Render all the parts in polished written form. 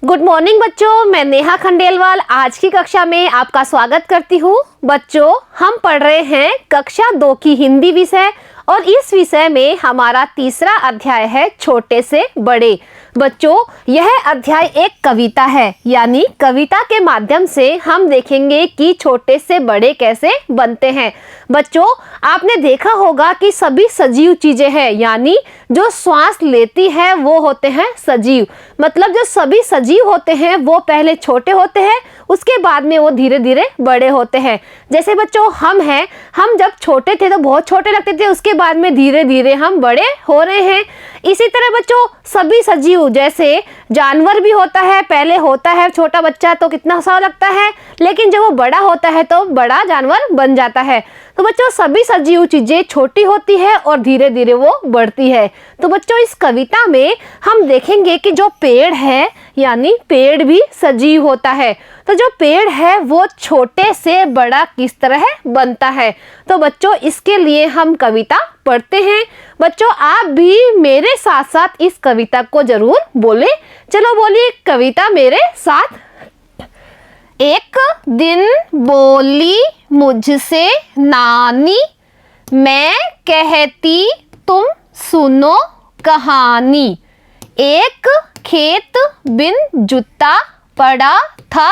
Good morning बच्चों, मैं नेहा खंडेलवाल आज की कक्षा में आपका स्वागत करती हूँ। बच्चों, हम पढ़ रहे हैं कक्षा 2 की हिंदी विषय और इस विषय में हमारा तीसरा अध्याय है छोटे से बड़े। बच्चों, यह अध्याय एक कविता है, यानी कविता के माध्यम से हम देखेंगे कि छोटे से बड़े कैसे बनते हैं। बच्चों, आपने देखा होगा कि सभी सजीव चीजें हैं, यानी जो श्वास लेती है वो होते हैं सजीव। मतलब जो सभी सजीव होते हैं वो पहले छोटे होते हैं, उसके बाद में वो धीरे धीरे बड़े होते हैं। जैसे बच्चों हम हैं, हम जब छोटे थे तो बहुत छोटे लगते थे, उसके बाद में धीरे धीरे हम बड़े हो रहे हैं। इसी तरह बच्चों सभी सजीव, जैसे जानवर भी होता है, पहले होता है छोटा बच्चा तो कितना सा लगता है, लेकिन जब वो बड़ा होता है तो बड़ा जानवर बन जाता है। तो बच्चों सभी सजीव चीजें छोटी होती है और धीरे धीरे वो बढ़ती है। तो बच्चों इस कविता में हम देखेंगे कि जो पेड़ है, यानी पेड़ भी सजीव होता है। तो जो पेड़ है वो छोटे से बड़ा किस तरह बनता है। तो बच्चों इसके लिए हम कविता पढ़ते हैं। बच्चों आप भी मेरे साथ साथ इस कविता को जरूर बोले। चलो बोलिए कविता मेरे साथ। एक दिन बोली मुझसे नानी, मैं कहती तुम सुनो कहानी। एक खेत बिन जुता पड़ा था,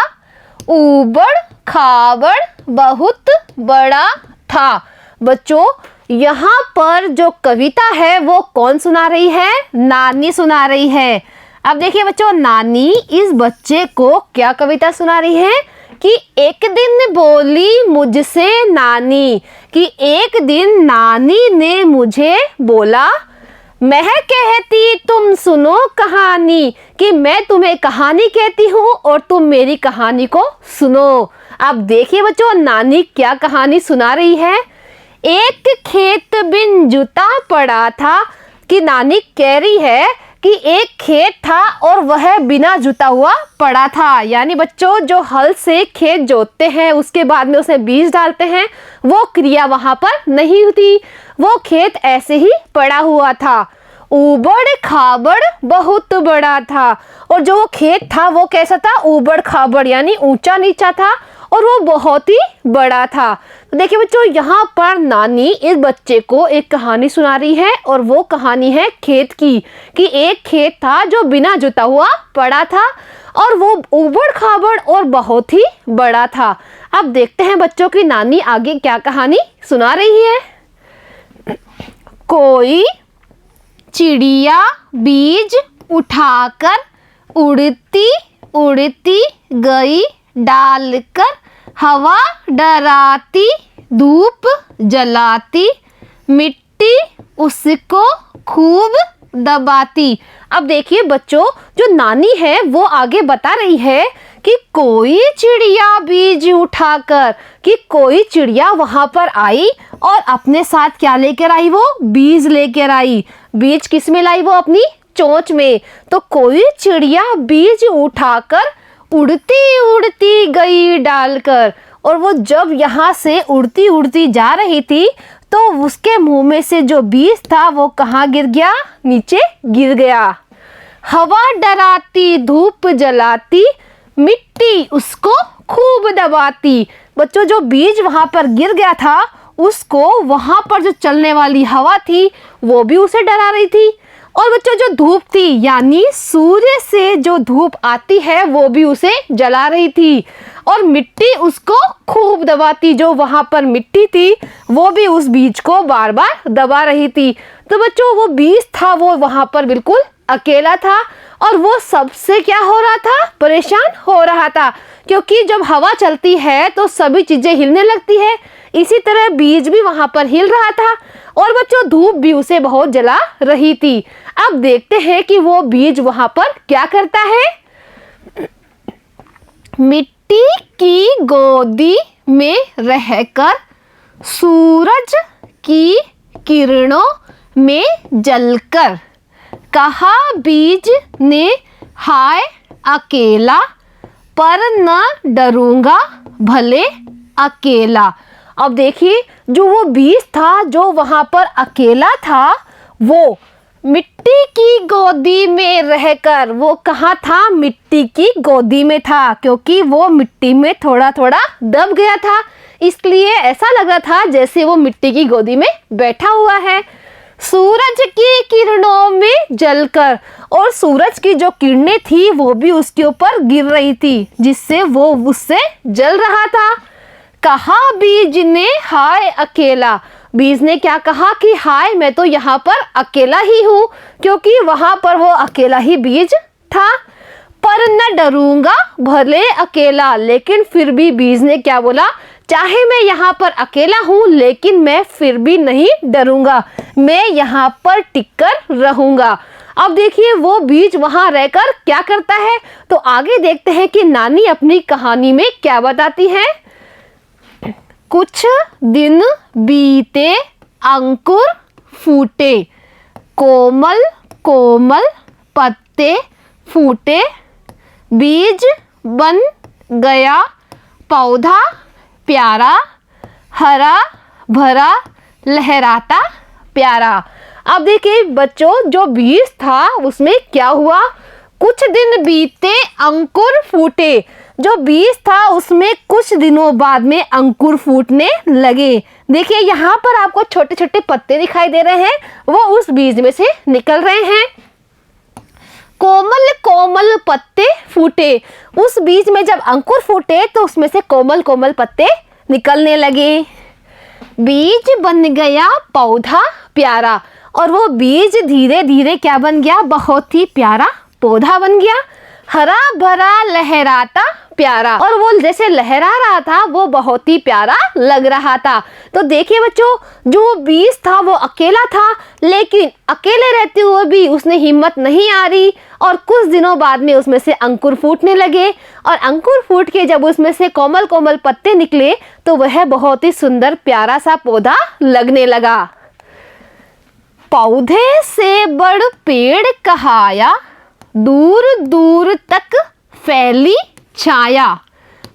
ऊबड़ खाबड़ बहुत बड़ा था। बच्चों यहाँ पर जो कविता है वो कौन सुना रही है? नानी सुना रही है। अब देखिए बच्चों, नानी इस बच्चे को क्या कविता सुना रही है कि एक दिन बोली मुझसे नानी, कि एक दिन नानी ने मुझे बोला, मैं कहती तुम सुनो कहानी, कि मैं तुम्हें कहानी कहती हूँ और तुम मेरी कहानी को सुनो। अब देखिए बच्चों नानी क्या कहानी सुना रही है। एक खेत बिन जुता पड़ा था, कि नानी कह रही है कि एक खेत था और वह बिना जुता हुआ पड़ा था। यानी बच्चों जो हल से खेत जोतते हैं उसके बाद में उसमें बीज डालते हैं, वो क्रिया वहां पर नहीं होती, वो खेत ऐसे ही पड़ा हुआ था। ऊबड़ खाबड़ बहुत बड़ा था, और जो वो खेत था वो कैसा था? ऊबड़ खाबड़, यानी ऊंचा नीचा था और वो बहुत ही बड़ा था। तो देखिए बच्चों यहाँ पर नानी इस बच्चे को एक कहानी सुना रही है और वो कहानी है खेत की, कि एक खेत था जो बिना जुता हुआ पड़ा था और वो ऊबड़ खाबड़ और बहुत ही बड़ा था। अब देखते हैं बच्चों की नानी आगे क्या कहानी सुना रही है। कोई चिड़िया बीज उठाकर उड़ती उड़ती गई, डालकर हवा डराती धूप जलाती, मिट्टी उसको खूब दबाती। अब देखिए बच्चों जो नानी है वो आगे बता रही है कि कोई चिड़िया बीज उठाकर, कि कोई चिड़िया वहां पर आई और अपने साथ क्या लेकर आई? वो बीज लेकर आई। बीज किस में लाई? वो अपनी चोंच में। तो कोई चिड़िया बीज उठाकर उड़ती उड़ती गई डालकर, और वो जब यहाँ से उड़ती उड़ती जा रही थी तो उसके मुंह में से जो बीज था वो कहाँ गिर गया? नीचे गिर गया। हवा डराती धूप जलाती, मिट्टी उसको खूब दबाती। बच्चों जो बीज वहां पर गिर गया था उसको वहां पर जो चलने वाली हवा थी वो भी उसे डरा रही थी, और बच्चों जो धूप थी यानी सूर्य से जो धूप आती है वो भी उसे जला रही थी, और मिट्टी उसको खूब दबाती। जो वहां पर मिट्टी थी वो भी उस बीज को बार बार दबा रही थी। तो बच्चों वो बीज था वो वहां पर बिल्कुल अकेला था और वो सबसे क्या हो रहा था? परेशान हो रहा था, क्योंकि जब हवा चलती है तो सभी चीजें हिलने लगती है। इसी तरह बीज भी वहां पर हिल रहा था और बच्चों धूप भी उसे बहुत जला रही थी। अब देखते हैं कि वो बीज वहां पर क्या करता है। मिट्टी की गोदी में रहकर सूरज की किरणों में जलकर, कहा बीज ने हाय अकेला, पर न डरूंगा भले अकेला। अब देखिए जो वो बीज था जो वहां पर अकेला था वो मिट्टी की गोदी में रहकर, वो कहाँ था? मिट्टी की गोदी में था, क्योंकि वो मिट्टी में थोड़ा थोड़ा दब गया था, इसलिए ऐसा लग रहा था जैसे वो मिट्टी की गोदी में बैठा हुआ है। सूरज की किरणों में जलकर, और सूरज की जो किरणें थी वो भी उसके ऊपर गिर रही थी, जिससे वो उससे जल रहा था। कहा बीज ने हाय अकेला, बीज ने क्या कहा कि हाय मैं तो यहाँ पर अकेला ही हूँ, क्योंकि वहां पर वो अकेला ही बीज था। पर न डरूंगा भले अकेला, लेकिन फिर भी बीज ने क्या बोला? चाहे मैं यहाँ पर अकेला हूँ लेकिन मैं फिर भी नहीं डरूंगा, मैं यहाँ पर टिककर रहूंगा। अब देखिए वो बीज वहां रहकर क्या करता है, तो आगे देखते हैं कि नानी अपनी कहानी में क्या बताती है। कुछ दिन बीते अंकुर फूटे, कोमल कोमल पत्ते फूटे, बीज बन गया पौधा प्यारा, हरा भरा लहराता प्यारा। अब देखिए बच्चों, जो बीज था उसमें क्या हुआ? कुछ दिन बीते अंकुर फूटे, जो बीज था उसमें कुछ दिनों बाद में अंकुर फूटने लगे। देखिए यहाँ पर आपको छोटे छोटे पत्ते दिखाई दे रहे हैं, वो उस बीज में से निकल रहे हैं। कोमल कोमल पत्ते फूटे, उस बीज में जब अंकुर फूटे तो उसमें से कोमल कोमल पत्ते निकलने लगे। बीज बन गया पौधा प्यारा, और वो बीज धीरे धीरे क्या बन गया? बहुत ही प्यारा पौधा बन गया। हरा भरा लहराता प्यारा, और वो जैसे लहरा रहा था वो बहुत ही प्यारा लग रहा था। तो देखिए बच्चों, जो बीज था वो अकेला था, लेकिन अकेले रहते हुए भी उसने हिम्मत नहीं हारी, और कुछ दिनों बाद में उसमें से अंकुर फूटने लगे, और अंकुर फूट के जब उसमें से कोमल कोमल पत्ते निकले तो वह बहुत ही सुंदर प्यारा सा पौधा लगने लगा। पौधे से बड़ पेड़ कहाया, दूर दूर तक फैली छाया,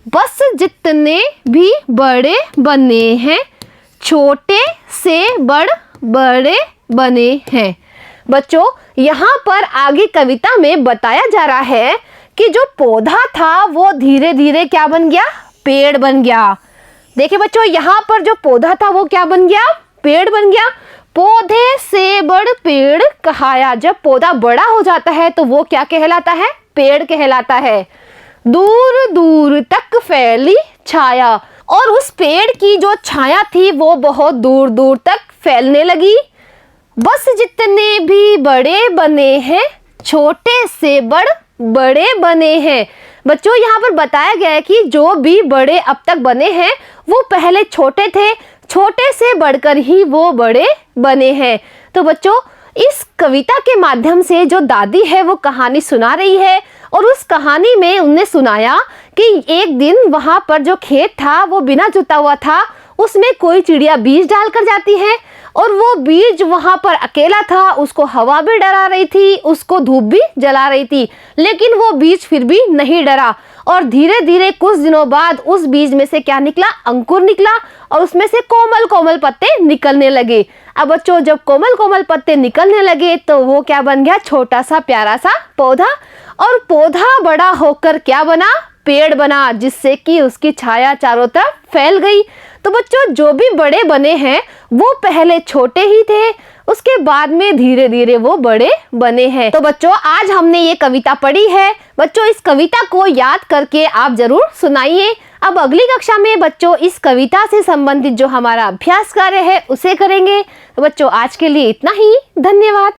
बस जितने भी बड़े बने हैं, छोटे से बड़े बने हैं। बच्चों यहाँ पर आगे कविता में बताया जा रहा है कि जो पौधा था वो धीरे धीरे क्या बन गया? पेड़ बन गया। देखिए बच्चों, यहाँ पर जो पौधा था वो क्या बन गया? पेड़ बन गया। पौधे से बड़ पेड़ कहाया, जब पौधा बड़ा हो जाता है तो वो क्या कहलाता है? पेड़ कहलाता है। दूर दूर तक फैली छाया, और उस पेड़ की जो छाया थी वो बहुत दूर दूर तक फैलने लगी। बस जितने भी बड़े बने हैं, छोटे से बड़े बने हैं। बच्चों यहाँ पर बताया गया है कि जो भी बड़े अब तक बने हैं वो पहले छोटे थे, छोटे से बढ़कर ही वो बड़े बने हैं। तो बच्चों इस कविता के माध्यम से जो दादी है वो कहानी सुना रही है, और उस कहानी में उन्हें सुनाया कि एक दिन वहां पर जो खेत था वो बिना जुता हुआ था, उसमें कोई चिड़िया बीज डाल कर जाती है, और वो बीज वहां पर अकेला था, उसको हवा भी डरा रही थी, उसको धूप भी जला रही थी, लेकिन वो बीज फिर भी नहीं डरा। और धीरे धीरे कुछ दिनों बाद उस बीज में से क्या निकला? अंकुर निकला, और उसमें से कोमल कोमल पत्ते निकलने लगे। अब बच्चों जब कोमल कोमल पत्ते निकलने लगे तो वो क्या बन गया? छोटा सा प्यारा सा पौधा, और पौधा बड़ा होकर क्या बना? पेड़ बना, जिससे कि उसकी छाया चारों तरफ फैल गई। तो बच्चों जो भी बड़े बने हैं वो पहले छोटे ही थे, उसके बाद में धीरे धीरे वो बड़े बने हैं। तो बच्चों आज हमने ये कविता पढ़ी है। बच्चों इस कविता को याद करके आप जरूर सुनाइए। अब अगली कक्षा में बच्चों इस कविता से संबंधित जो हमारा अभ्यास कार्य है उसे करेंगे। तो बच्चों आज के लिए इतना ही। धन्यवाद।